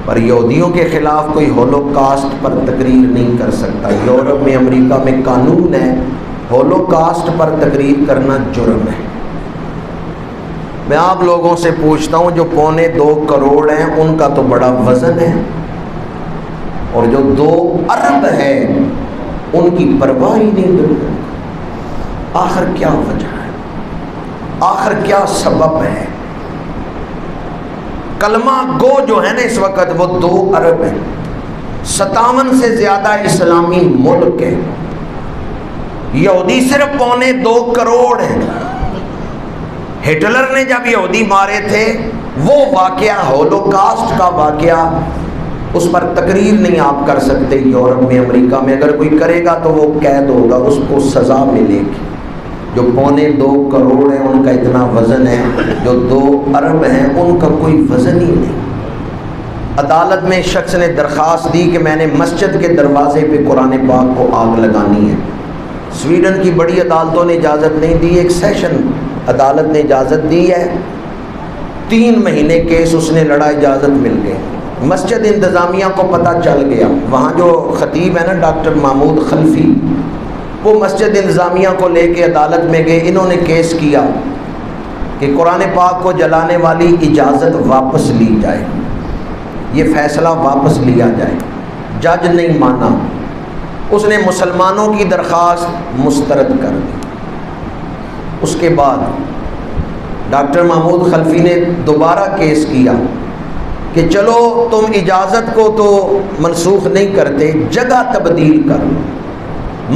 پر یہودیوں کے خلاف کوئی ہولوکاسٹ پر تقریر نہیں کر سکتا۔ یورپ میں، امریکہ میں قانون ہے، ہولوکاسٹ پر تقریر کرنا جرم ہے۔ میں آپ لوگوں سے پوچھتا ہوں جو 2.25 کروڑ ہیں ان کا تو بڑا وزن ہے، اور جو 2 ارب ہیں ان کی پرواہ ہی نہیں کرتے۔ آخر کیا وجہ ہے؟ آخر کیا سبب ہے؟ کلمہ گو جو ہے نا اس وقت وہ 2 ارب ہیں، 57 سے زیادہ اسلامی ملک ہیں، یہودی صرف 2.25 کروڑ ہیں۔ ہٹلر نے جب یہودی مارے تھے وہ واقعہ، ہولوکاسٹ کا واقعہ، اس پر تقریر نہیں آپ کر سکتے یورپ میں، امریکہ میں۔ اگر کوئی کرے گا تو وہ قید ہوگا، اس کو سزا ملے گی۔ جو 2.25 کروڑ ہیں ان کا اتنا وزن ہے، جو 2 ارب ہیں ان کا کوئی وزن ہی نہیں۔ عدالت میں شخص نے درخواست دی کہ میں نے مسجد کے دروازے پہ قرآن پاک کو آگ لگانی ہے۔ سویڈن کی بڑی عدالتوں نے اجازت نہیں دی، ایک سیشن عدالت نے اجازت دی ہے، 3 مہینے کیس اس نے لڑا، اجازت مل گئی۔ مسجد انتظامیہ کو پتہ چل گیا، وہاں جو خطیب ہے نا ڈاکٹر محمود خلفی، وہ مسجد انتظامیہ کو لے کے عدالت میں گئے۔ انہوں نے کیس کیا کہ قرآن پاک کو جلانے والی اجازت واپس لی جائے، یہ فیصلہ واپس لیا جائے۔ جج نہیں مانا، اس نے مسلمانوں کی درخواست مسترد کر دی۔ اس کے بعد ڈاکٹر محمود خلفی نے دوبارہ کیس کیا کہ چلو تم اجازت کو تو منسوخ نہیں کرتے، جگہ تبدیل کر لو،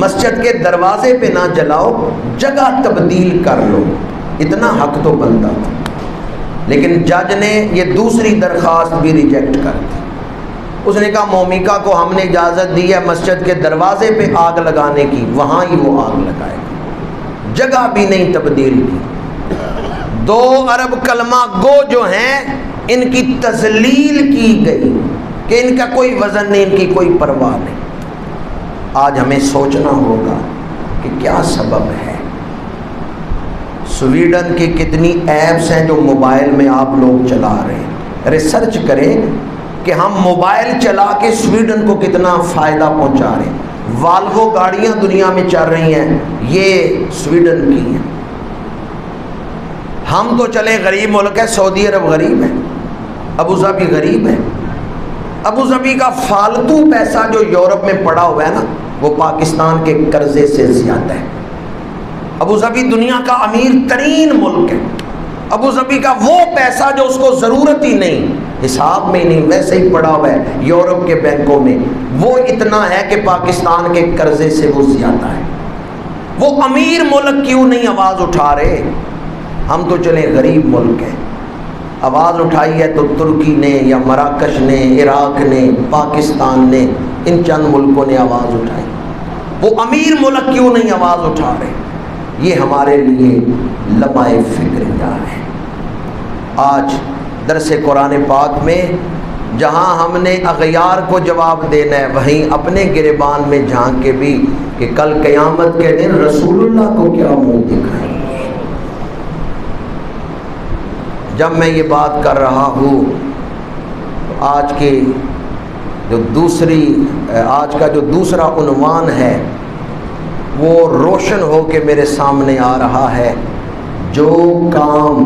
مسجد کے دروازے پہ نہ جلاؤ، جگہ تبدیل کر لو، اتنا حق تو بنتا تھا۔ لیکن جج نے یہ دوسری درخواست بھی ریجیکٹ کر دی۔ اس نے کہا مومیکا کو ہم نے اجازت دی ہے مسجد کے دروازے پہ آگ لگانے کی، وہاں ہی وہ آگ لگائے، جگہ بھی نہیں تبدیل کی۔ 2 ارب کلمہ گو جو ہیں ان کی تذلیل کی گئی کہ ان کا کوئی وزن نہیں، ان کی کوئی پرواہ نہیں۔ آج ہمیں سوچنا ہوگا کہ کیا سبب ہے۔ سویڈن کی کتنی ایپس ہیں جو موبائل میں آپ لوگ چلا رہے ہیں، ریسرچ کریں کہ ہم موبائل چلا کے سویڈن کو کتنا فائدہ پہنچا رہے ہیں۔ والوو گاڑیاں دنیا میں چل رہی ہیں، یہ سویڈن کی ہیں۔ ہم تو چلے غریب ملک ہے، سعودی عرب غریب ہے، ابو ظبی غریب ہے۔ ابو ظبی کا فالتو پیسہ جو یورپ میں پڑا ہوا ہے نا، وہ پاکستان کے قرضے سے زیادہ ہے۔ ابو ظبی دنیا کا امیر ترین ملک ہے۔ ابو ظبی کا وہ پیسہ جو اس کو ضرورت ہی نہیں، حساب میں نہیں، ویسے ہی پڑا ہوا ہے یورپ کے بینکوں میں، وہ اتنا ہے کہ پاکستان کے قرضے سے وہ زیادہ ہے۔ وہ امیر ملک کیوں نہیں آواز اٹھا رہے؟ ہم تو چلے غریب ملک ہیں۔ آواز اٹھائی ہے تو ترکی نے یا مراکش نے، عراق نے، پاکستان نے، ان چند ملکوں نے آواز اٹھائی۔ وہ امیر ملک کیوں نہیں آواز اٹھا رہے؟ یہ ہمارے لیے لمحہ فکریہ ہے۔ آج درس قرآن پاک میں جہاں ہم نے اغیار کو جواب دینا ہے، وہیں اپنے گریبان میں جھانک کے بھی کہ کل قیامت کے دن رسول اللہ کو کیا منہ دکھائیں گے۔ جب میں یہ بات کر رہا ہوں، آج کا جو دوسرا عنوان ہے وہ روشن ہو کے میرے سامنے آ رہا ہے۔ جو کام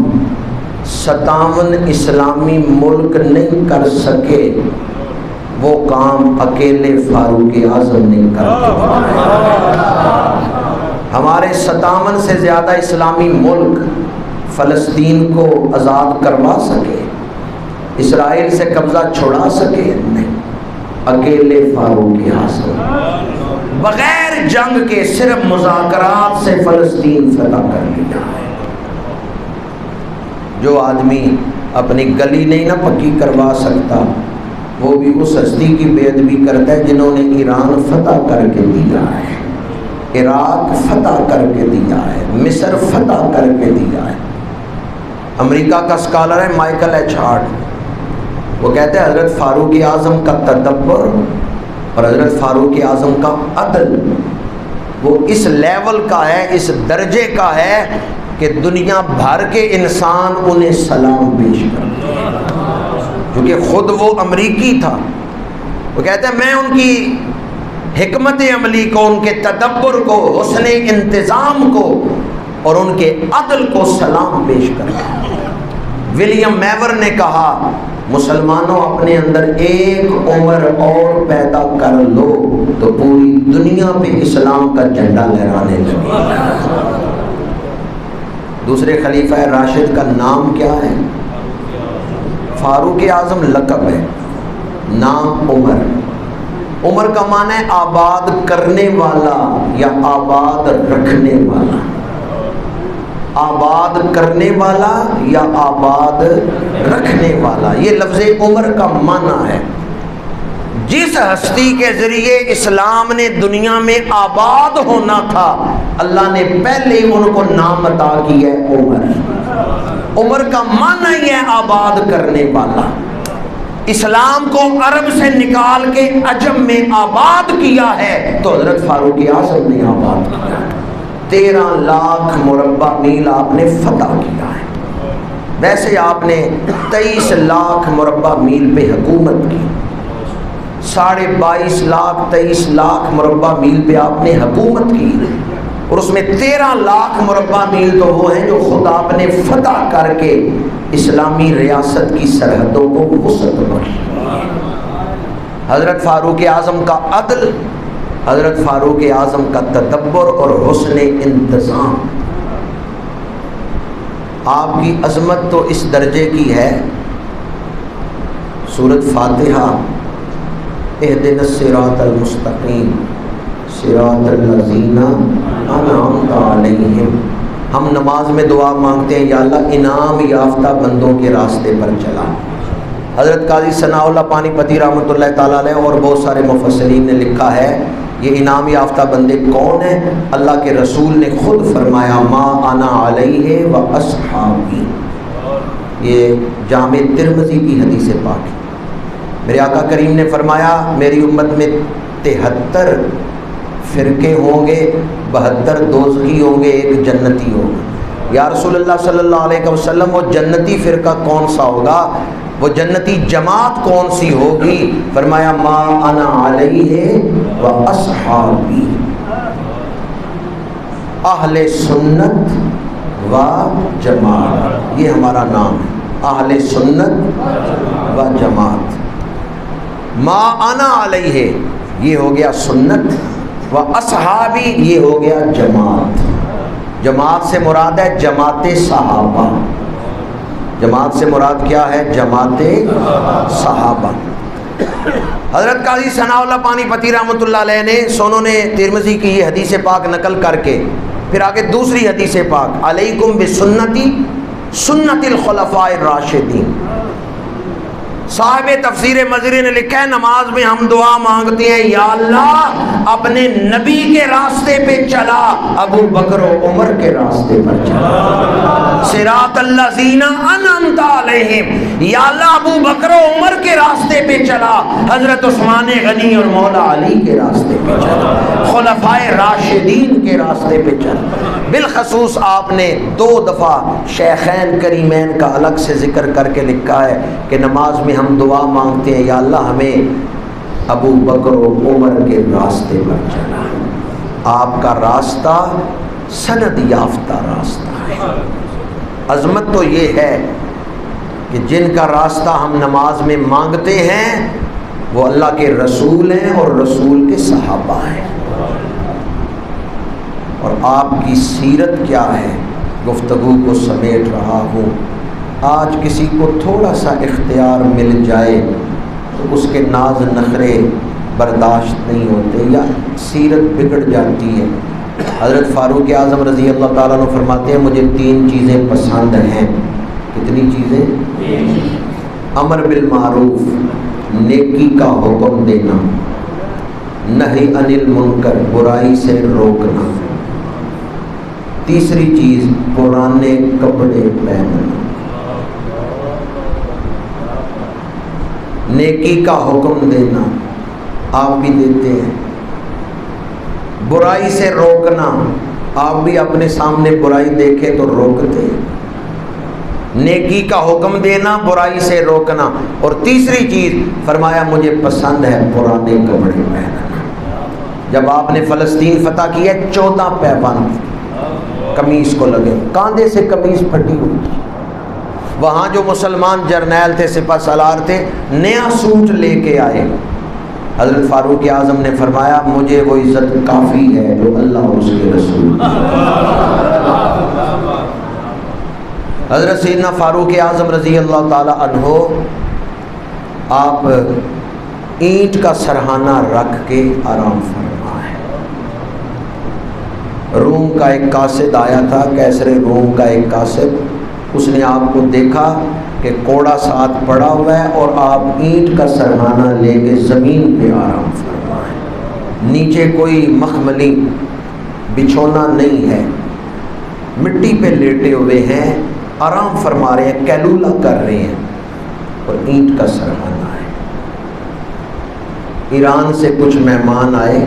57 اسلامی ملک نہیں کر سکے وہ کام اکیلے فاروق اعظم نے کر دیا۔ ہمارے 57 سے زیادہ اسلامی ملک فلسطین کو آزاد کروا سکے، اسرائیل سے قبضہ چھڑا سکے؟ نہیں، اکیلے فاروق اعظم بغیر جنگ کے صرف مذاکرات سے فلسطین فتح کر لیا ہے۔ جو آدمی اپنی گلی نہیں نہ پکی کروا سکتا، وہ بھی اس ہستی کی بے ادبی کرتا ہے جنہوں نے ایران فتح کر کے دیا ہے، عراق فتح کر کے دیا ہے، مصر فتح کر کے دیا ہے۔ امریکہ کا اسکالر ہے مائیکل ایچ ہارٹ، وہ کہتے ہیں حضرت فاروق اعظم کا تدبر اور حضرت فاروق اعظم کا عدل وہ اس لیول کا ہے، اس درجے کا ہے کہ دنیا بھر کے انسان انہیں سلام پیش کرتے ہیں، کیونکہ خود وہ امریکی تھا۔ وہ کہتے ہیں میں ان کی حکمت عملی کو، ان کے تدبر کو، حسن انتظام کو اور ان کے عدل کو سلام پیش کرتا ہوں۔ ولیم میور نے کہا مسلمانوں اپنے اندر ایک عمر اور پیدا کر لو تو پوری دنیا پہ اسلام کا جھنڈا لہرانے لگے۔ دوسرے خلیفہ راشد کا نام کیا ہے؟ فاروق اعظم لقب ہے، نام عمر۔ عمر کا معنی ہے آباد کرنے والا یا آباد رکھنے والا، آباد کرنے والا یا آباد رکھنے والا، یہ لفظ عمر کا معنی ہے۔ جس ہستی کے ذریعے اسلام نے دنیا میں آباد ہونا تھا، اللہ نے پہلے ہی ان کو نام عطا کیا ہے عمر۔ عمر کا معنی ہی ہے آباد کرنے والا۔ اسلام کو عرب سے نکال کے عجم میں آباد کیا ہے تو حضرت فاروق اعظم نے آباد کیا ہے۔ 13 لاکھ مربع میل آپ نے فتح کیا ہے۔ ویسے آپ نے 23 لاکھ مربع میل پہ حکومت کی، 22.5 لاکھ 23 لاکھ مربع میل پہ آپ نے حکومت کی، اور اس میں 13 لاکھ مربع میل تو وہ ہیں جو خود آپ نے فتح کر کے اسلامی ریاست کی سرحدوں کو وسعت بخشی۔ حضرت فاروق اعظم کا عدل، حضرت فاروق اعظم کا تدبر اور حسن انتظام، آپ کی عظمت تو اس درجے کی ہے۔ سورۃ فاتحہ اہدنا الصراط المستقیم صراط الذین انعمت علیہم، ہم نماز میں دعا مانگتے ہیں یا اللہ انعام یافتہ بندوں کے راستے پر چلا۔ حضرت قاضی ثناء اللہ پانی پتی رحمۃ اللہ تعالیٰ علیہ اور بہت سارے مفسرین نے لکھا ہے یہ انعام یافتہ بندے کون ہیں؟ اللہ کے رسول نے خود فرمایا ما انا علیہ و اصحابی، یہ جامع ترمذی کی حدیث پاک ہے۔ میرے آقا کریم نے فرمایا میری امت میں 73 فرقے ہوں گے 72 دوزخی ہوں گے، 1 جنتی ہوگا۔ یا رسول اللہ صلی اللہ علیہ وسلم وہ جنتی فرقہ کون سا ہوگا، وہ جنتی جماعت کون سی ہوگی؟ فرمایا ما انا علیہ و اصحابی، اہل سنت و جماعت، یہ ہمارا نام ہے، اہل سنت و جماعت۔ ما انا علیہ یہ ہو گیا سنت، و اصحابی یہ ہو گیا جماعت۔ جماعت سے مراد ہے جماعت صحابہ، جماعت سے مراد کیا ہے؟ جماعت صحابہ۔ حضرت قاضی ثناء اللہ پانی پتی رحمۃ اللہ علیہ نے سنن ترمذی کی یہ حدیث پاک نقل کر کے پھر آگے دوسری حدیث پاک علیکم بسنتی سنت الخلفاء الراشدین، صاحب تفسیر مظہری نے لکھا ہے نماز میں ہم دعا مانگتے ہیں یا اللہ اپنے نبی کے راستے پہ چلا، ابو بکر و عمر کے راستے پر چلا، صراط الذین انعمت علیہم، یا اللہ ابو بکر و عمر کے راستے پہ چلا، حضرت عثمان غنی اور مولا علی کے راستے پہ چلا، خلفائے راشدین کے راستے پہ چلا۔ بالخصوص آپ نے 2 دفعہ شیخین کریمین کا الگ سے ذکر کر کے لکھا ہے کہ نماز میں ہم دعا مانگتے ہیں یا اللہ ہمیں ابو بکر و عمر کے راستے پر چلا۔ آپ کا راستہ سند یافتہ راستہ ہے۔ عظمت تو یہ ہے کہ جن کا راستہ ہم نماز میں مانگتے ہیں وہ اللہ کے رسول ہیں اور رسول کے صحابہ ہیں۔ اور آپ کی سیرت کیا ہے، گفتگو کو سمیٹ رہا ہوں۔ آج کسی کو تھوڑا سا اختیار مل جائے تو اس کے ناز نخرے برداشت نہیں ہوتے یا سیرت بگڑ جاتی ہے۔ حضرت فاروق اعظم رضی اللہ تعالیٰ عنہ فرماتے ہیں مجھے 3 چیزیں پسند ہیں۔ کتنی چیزیں؟ امر بالمعروف، نیکی کا حکم دینا، نہی عن المنکر، برائی سے روکنا، تیسری چیز پرانے کپڑے پہننا۔ نیکی کا حکم دینا آپ بھی دیتے ہیں، برائی سے روکنا آپ بھی اپنے سامنے برائی دیکھے تو روکتے ہیں۔ نیکی کا حکم دینا، برائی سے روکنا، اور تیسری چیز فرمایا مجھے پسند ہے پرانے کپڑے پہننا۔ جب آپ نے فلسطین فتح کیا 14 پیبند قمیص کو لگے، کاندھے سے قمیص پھٹی ہوئی تھی۔ وہاں جو مسلمان جرنیل تھے، سپہ سالار تھے، نیا سوٹ لے کے آئے۔ حضرت فاروق اعظم نے فرمایا مجھے وہ عزت کافی ہے جو اللہ اور اس کے رسول۔ حضرت سیدنا فاروق اعظم رضی اللہ تعالی عنہ آپ اینٹ کا سرہانہ رکھ کے آرام فرما ہے۔ روم کا ایک قاصد آیا تھا، کیسر روم کا ایک قاصد، اس نے آپ کو دیکھا کہ کوڑا ساتھ پڑا ہوا ہے اور آپ اینٹ کا سرہانہ لے کے زمین پہ آرام فرما ہے، نیچے کوئی مخملی بچھونا نہیں ہے، مٹی پہ لیٹے ہوئے ہیں، آرام فرما رہے ہیں، کیلولہ کر رہے ہیں، اور اینٹ کا سرہانہ ہے۔ ایران سے کچھ مہمان آئے،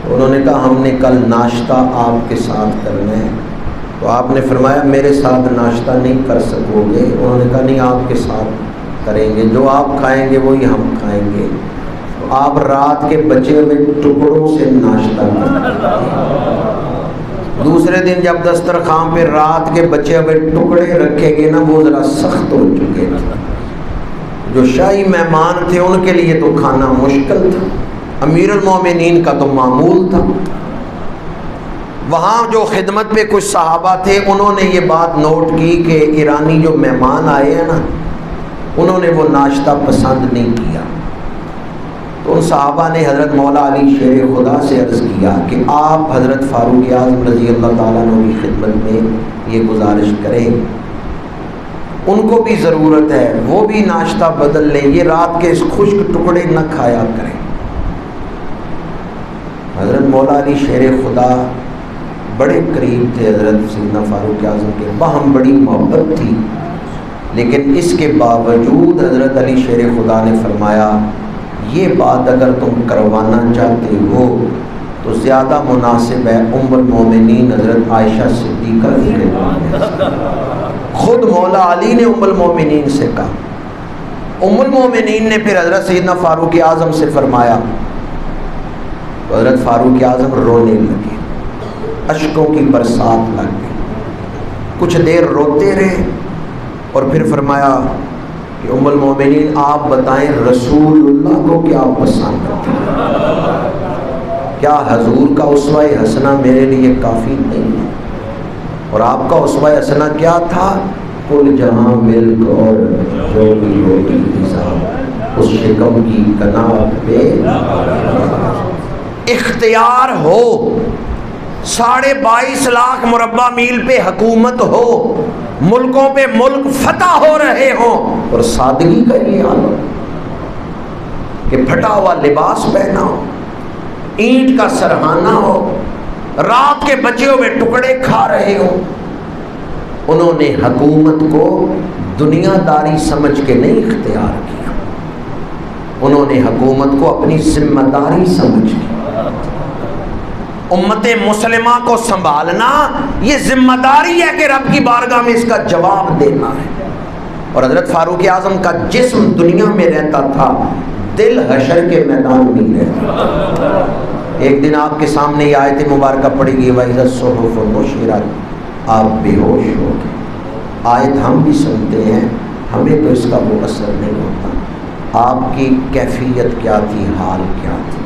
انہوں نے کہا ہم نے کل ناشتہ آپ کے ساتھ کرنا ہے، تو آپ نے فرمایا میرے ساتھ ناشتہ نہیں کر سکو گے؟ انہوں نے کہا نہیں آپ کے ساتھ کریں گے، جو آپ کھائیں گے وہی ہم کھائیں گے۔ تو آپ رات کے بچے ہوئے ٹکڑوں سے ناشتہ کریں۔ دوسرے دن جب دسترخوان پہ رات کے بچے ہوئے ٹکڑے رکھے گے نا، وہ ذرا سخت ہو چکے تھے، جو شاہی مہمان تھے ان کے لیے تو کھانا مشکل تھا، امیر المومنین کا تو معمول تھا۔ وہاں جو خدمت پہ کچھ صحابہ تھے انہوں نے یہ بات نوٹ کی کہ ایرانی جو مہمان آئے ہیں نا، انہوں نے وہ ناشتہ پسند نہیں کیا۔ تو ان صحابہ نے حضرت مولا علی شیر خدا سے عرض کیا کہ آپ حضرت فاروق اعظم رضی اللہ تعالیٰ عنہ کی خدمت میں یہ گزارش کریں، ان کو بھی ضرورت ہے، وہ بھی ناشتہ بدل لیں، یہ رات کے خشک ٹکڑے نہ کھایا کریں۔ حضرت مولا علی شیر خدا بڑے قریب تھے حضرت سیدنا فاروق اعظم کے، باہم بڑی محبت تھی، لیکن اس کے باوجود حضرت علی شیر خدا نے فرمایا یہ بات اگر تم کروانا چاہتے ہو تو زیادہ مناسب ہے ام المومنین حضرت عائشہ صدیقہ کی خدمت میں۔ خود مولا علی نے ام المومنین سے کہا، ام المومنین نے پھر حضرت سیدنا فاروق اعظم سے فرمایا، تو حضرت فاروق اعظم رونے لگے، اشکوں کی برسات لگ گئی، کچھ دیر روتے رہے اور پھر فرمایا کہ ام المومنین آپ بتائیں رسول اللہ کو کیا پسند ہے؟ کیا حضور کا اسوہ حسنہ میرے لیے کافی نہیں ہے؟ اور آپ کا اسوہ حسنہ کیا تھا؟ کل جہاں ملک اور جو بھی ہوتی نظام اس شکم کی کنات پہ اختیار ہو، 22.5 لاکھ مربع میل پہ حکومت ہو، ملکوں پہ ملک فتح ہو رہے ہوں، اور سادگی کا یہ حال ہو کہ پھٹا ہوا لباس پہنا ہو، اینٹ کا سرہانہ ہو، رات کے بچے ہوئے ٹکڑے کھا رہے ہوں۔ انہوں نے حکومت کو دنیا داری سمجھ کے نہیں اختیار کیا، انہوں نے حکومت کو اپنی ذمہ داری سمجھ کی۔ امت مسلمہ کو سنبھالنا یہ ذمہ داری ہے کہ رب کی بارگاہ میں اس کا جواب دینا ہے۔ اور حضرت فاروق اعظم کا جسم دنیا میں رہتا تھا، دل حشر کے میدان میں رہتا۔ ایک دن آپ کے سامنے یہ آیت مبارکہ پڑھی گئی، وَإِذَا الصُّحُفُ نُشِرَتْ، آپ بے ہوش ہو گئے۔ آیت ہم بھی سنتے ہیں، ہمیں تو اس کا وہ اثر نہیں ہوتا۔ آپ کی کیفیت کیا تھی، حال کیا تھی؟